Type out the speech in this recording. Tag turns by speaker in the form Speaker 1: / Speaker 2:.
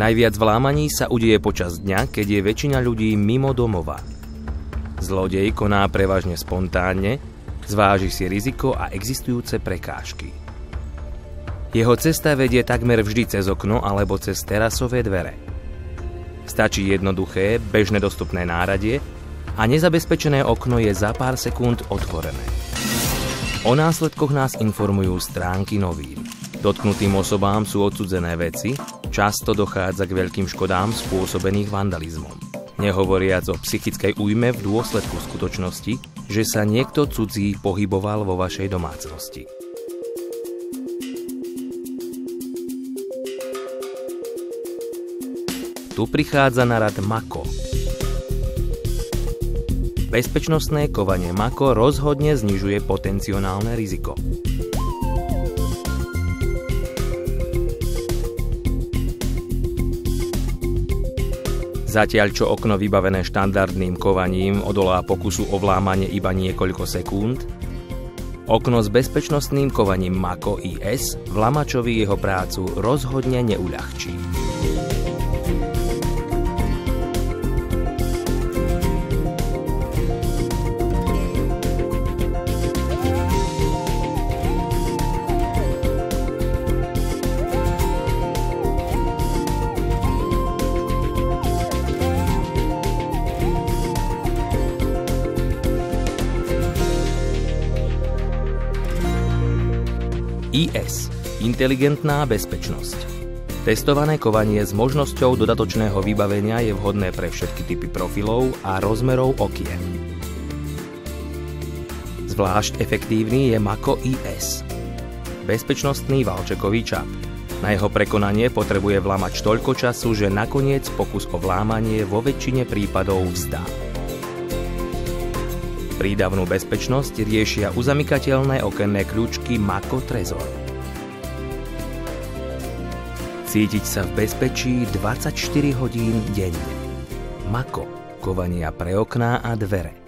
Speaker 1: Najviac vlámaní sa udeje počas dňa, keď je väčšina ľudí mimo domova. Zlodej koná prevažne spontánne, zváži si riziko a existujúce prekážky. Jeho cesta vedie takmer vždy cez okno alebo cez terasové dvere. Stačí jednoduché, bežne dostupné náradie a nezabezpečené okno je za pár sekúnd otvorené. O následkoch nás informujú stránky novín. Dotknutým osobám sú odsudzené veci, často dochádza k veľkým škodám spôsobených vandalizmom. Nehovoriac o psychickej újme v dôsledku skutočnosti, že sa niekto cudzí pohyboval vo vašej domácnosti. Tu prichádza na rad Mako. Bezpečnostné kovanie Mako rozhodne znižuje potenciálne riziko. Zatiaľ čo okno vybavené štandardným kovaním odolá pokusu o vlámanie iba niekoľko sekúnd, okno s bezpečnostným kovaním Mako IS vlamačovi jeho prácu rozhodne neuľahčí. IS – inteligentná bezpečnosť. Testované kovanie s možnosťou dodatočného vybavenia je vhodné pre všetky typy profilov a rozmerov okien. Zvlášť efektívny je Mako IS – bezpečnostný valčekový čap. Na jeho prekonanie potrebuje vlamač toľko času, že nakoniec pokus o vlámanie vo väčšine prípadov vzdá. Prídavnú bezpečnosť riešia uzamykateľné okenné kľúčky Mako Trezor. Cítiť sa v bezpečí 24 hodín denne. Mako, kovania pre okná a dvere.